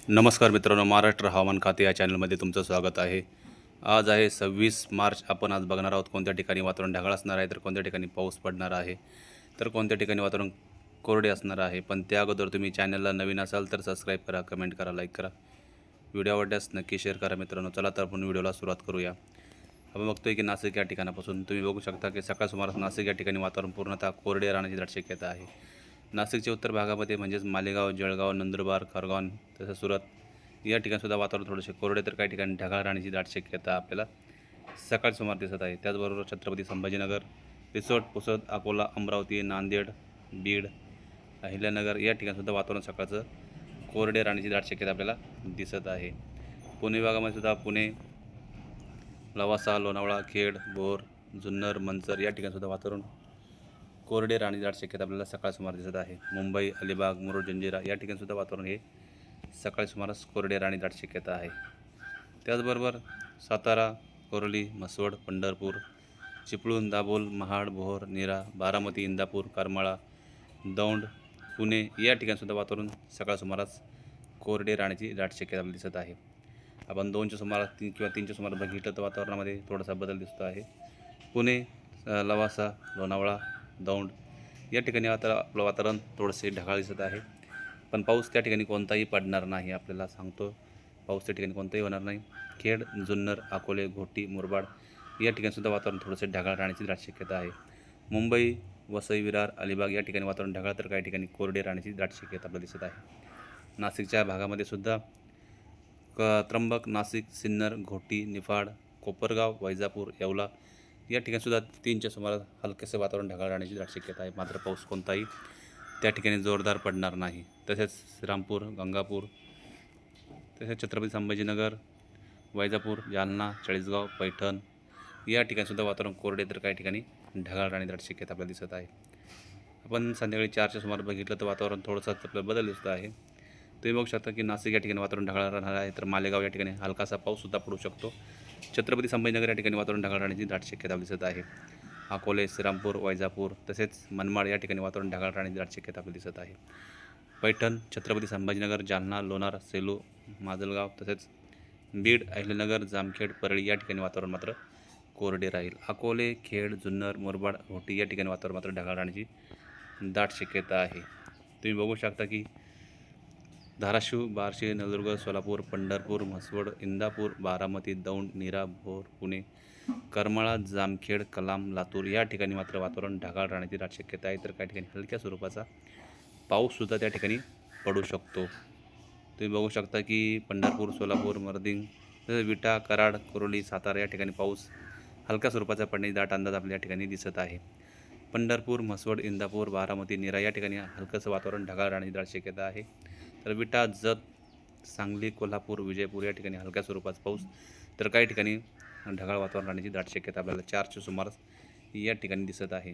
नमस्कार मित्रांनो, महाराष्ट्र हवामान खाते या चॅनलमध्ये तुमचं स्वागत आहे. आज आहे 26 मार्च. आपण आज बघणार आहोत कोणत्या ठिकाणी वातावरण ढगाळ असणार आहे, तर कोणत्या ठिकाणी पाऊस पडणार आहे, तर कोणत्या ठिकाणी वातावरण कोरडे असणार आहे. पण त्या अगोदर तुम्ही चॅनलला नवीन असाल तर सबस्क्राईब करा, कमेंट करा, लाईक करा. व्हिडिओ आवडल्यास नक्की शेअर करा मित्रांनो. चला तर आपण व्हिडिओला सुरुवात करूया. आपण बघतोय की नाशिक या ठिकाणापासून तुम्ही बघू शकता की सकाळ सुमारास नाशिक या ठिकाणी वातावरण पूर्णतः कोरडे राहण्याची दाट शक्यता आहे. नाशिकच्या उत्तर भागामध्ये म्हणजेच मालेगाव, जळगाव, नंदुरबार, खरगोन तसंच सुरत या ठिकाणीसुद्धा वातावरण थोडेसे कोरडे तर काही ठिकाणी ढगाळ राहण्याची दाट शक्यता आपल्याला सकाळ सुमार दिसत आहे. त्याचबरोबर छत्रपती संभाजीनगर, रिसोड, पुसद, अकोला, अमरावती, नांदेड, बीड, अहिल्यानगर या ठिकाणीसुद्धा वातावरण सकाळचं कोरडे राहण्याची दाट शक्यता आपल्याला दिसत आहे. पुणे भागामध्ये सुद्धा पुणे, लवासा, लोणावळा, खेड, भोर, जुन्नर, मंचर या ठिकाणीसुद्धा वातावरण कोरडे राहण्याची दाट शक्यता आपल्याला सकाळ सुमार दिसत आहे. मुंबई, अलिबाग, मुरुड, जंजिरा या ठिकाणीसुद्धा वातावरण हे सकाळी सुमारास कोरडे राहण्याची दाट शक्यता आहे. त्याचबरोबर सातारा, कोरोली, म्हसवड, पंढरपूर, चिपळूण, दाभोळ, महाड, भोर, नीरा, बारामती, इंदापूर, करमाळा, दौंड, पुणे या ठिकाणीसुद्धा वातावरण सकाळ सुमारास कोरडे राहण्याची दाट शक्यता आपल्याला दिसत आहे. आपण 2च्या सुमारास 3 किंवा 3च्या सुमारास बघितलं तर वातावरणामध्ये थोडासा बदल दिसतो आहे. पुणे, लवासा, लोणावळा, दौंड या ठिकाणी आता आपलं वातावरण थोडेसे ढगाळ दिसत आहे. पण पाऊस त्या ठिकाणी कोणताही पडणार नाही, आपल्याला सांगतो. पाऊस त्या ठिकाणी कोणताही होणार नाही. खेड, जुन्नर, अकोले, घोटी, मुरबाड या ठिकाणीसुद्धा वातावरण थोडेसे ढगाळ राहण्याची दाट शक्यता आहे. मुंबई, वसई, विरार, अलिबाग या ठिकाणी वातावरण ढगाळ तर काही ठिकाणी कोरडे राहण्याची दाट शक्यता आपल्याला दिसत आहे. नाशिकच्या भागामध्ये सुद्धा त्र्यंबक, नाशिक, सिन्नर, घोटी, निफाड, कोपरगाव, वैजापूर, येवला या ठिकाणीसुद्धा 3च्या सुमारास हलकेसे वातावरण ढगाळ राहण्याची दाट शक्यता आहे. मात्र पाऊस कोणताही त्या ठिकाणी जोरदार पडणार नाही. तसेच श्रीरामपूर, गंगापूर, तसेच छत्रपती संभाजीनगर, वैजापूर, जालना, चाळीसगाव, पैठण या ठिकाणीसुद्धा वातावरण कोरडे तर काही ठिकाणी ढगाळ राहण्याची दाट शक्यता आपल्याला दिसत आहे. आपण संध्याकाळी 4च्या सुमारास बघितलं तर वातावरण थोडंसं आपल्याला बदल दिसत आहे. तुम्ही बघू शकता की नाशिक या ठिकाणी वातावरण ढगाळ राहणार आहे, तर मालेगाव या ठिकाणी हलकासा पाऊससुद्धा पडू शकतो. छत्रपती संभाजीनगर या ठिकाणी वातावरण ढगाळ राहण्याची दाट शक्यता दिसत आहे. अकोले, श्रीरामपूर, वैजापूर तसेच मनमाड या ठिकाणी वातावरण ढगाळ राहण्याची दाट शक्यता आपल्याला दिसत आहे. पैठण, छत्रपती संभाजीनगर, जालना, लोणार, सेलू, माजलगाव तसेच बीड, अहिल्यानगर, जामखेड, परळी या ठिकाणी वातावरण मात्र कोरडे राहील. अकोले, खेड, जुन्नर, मुरबाड, घोटी या ठिकाणी वातावरण मात्र ढगाळ राहण्याची दाट शक्यता आहे. तुम्ही बघू शकता की धाराशिव, बार्शी, नळदुर्ग, सोलापूर, पंढरपूर, म्हसवड, इंदापूर, बारामती, दौंड, नीरा, भोर, पुणे, करमाळा, जामखेड, कलाम, लातूर या ठिकाणी मात्र वातावरण ढगाळ राहण्याची दाट शक्यता आहे. तर काही ठिकाणी हलक्या स्वरूपाचा पाऊससुद्धा त्या ठिकाणी पडू शकतो. तुम्ही बघू शकता की पंढरपूर, सोलापूर, मर्दिंग तसेच विटा, कराड, कोरोली, सातारा या ठिकाणी पाऊस हलक्या स्वरूपाचा पडण्याची दाट अंदाज आपल्या या ठिकाणी दिसत आहे. पंढरपूर, म्हसवड, इंदापूर, बारामती, नीरा या ठिकाणी हलकंसं वातावरण ढगाळ राहण्याची दाट शक्यता आहे. तर विटा, जत, सांगली, कोल्हापूर, विजयपूर या ठिकाणी हलक्या स्वरूपाचा पाऊस तर काही ठिकाणी ढगाळ वातावरण राहण्याची दाट शक्यता आपल्याला 4च्या सुमारास या ठिकाणी दिसत आहे.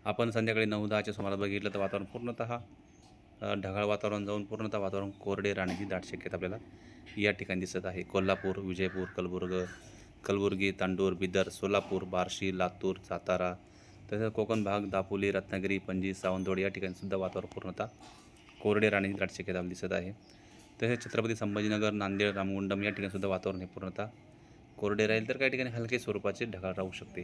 आपण संध्याकाळी 9-10च्या सुमारास बघितलं तर वातावरण पूर्णतः ढगाळ वातावरण जाऊन पूर्णतः वातावरण कोरडे राहण्याची दाट शक्यता आपल्याला या ठिकाणी दिसत आहे. कोल्हापूर, विजयपूर, कलबुर्गी, तांडूर, बिदर, सोलापूर, बार्शी, लातूर, सातारा तसेच कोकण भाग, दापोली, रत्नागिरी, पणजी, सावंतवाड या ठिकाणीसुद्धा वातावरण पूर्णतः कोरडे राहण्याची दाट शक्यता आपल्याला दिसत आहे. तसेच छत्रपती संभाजीनगर, नांदेड, रामगुंडम या ठिकाणीसुद्धा वातावरण हे पूर्णतः कोरडे राहील, तर काही ठिकाणी हलके स्वरूपाचे ढगाळ राहू शकते.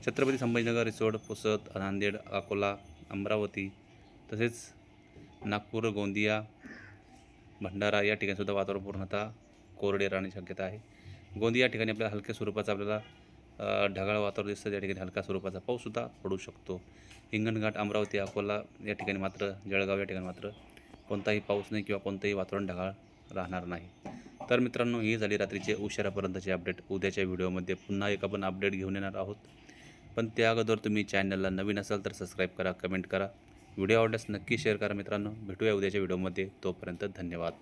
छत्रपती संभाजीनगर, रिसोड, पुसद, नांदेड, अकोला, अमरावती तसेच नागपूर, गोंदिया, भंडारा या ठिकाणीसुद्धा वातावरण पूर्णतः कोरडे राहण्याची शक्यता आहे. गोंदिया या ठिकाणी आपल्याला हलक्या स्वरूपाचा आपल्याला ढगाळ वातावरण दिसतं. त्या ठिकाणी हलका स्वरूपाचा पाऊससुद्धा पडू शकतो. हिंगणघाट, अमरावती, अकोला या ठिकाणी मात्र, जळगाव या ठिकाणी मात्र कोणताही पाऊस नाही किंवा कोणतंही वातावरण ढगाळ राहणार नाही. तर मित्रांनो, ही झाली रात्रीचे उशिरापर्यंतची अपडेट. उद्याच्या व्हिडिओमध्ये पुन्हा एक आपण अपडेट घेऊन येणार आहोत. पण त्या अगोदर तुम्ही चॅनलला नवीन असाल तर सबस्क्राईब करा, कमेंट करा. व्हिडिओ आवडल्यास नक्की शेअर करा मित्रांनो. भेटूया उद्याच्या व्हिडिओमध्ये. तोपर्यंत धन्यवाद.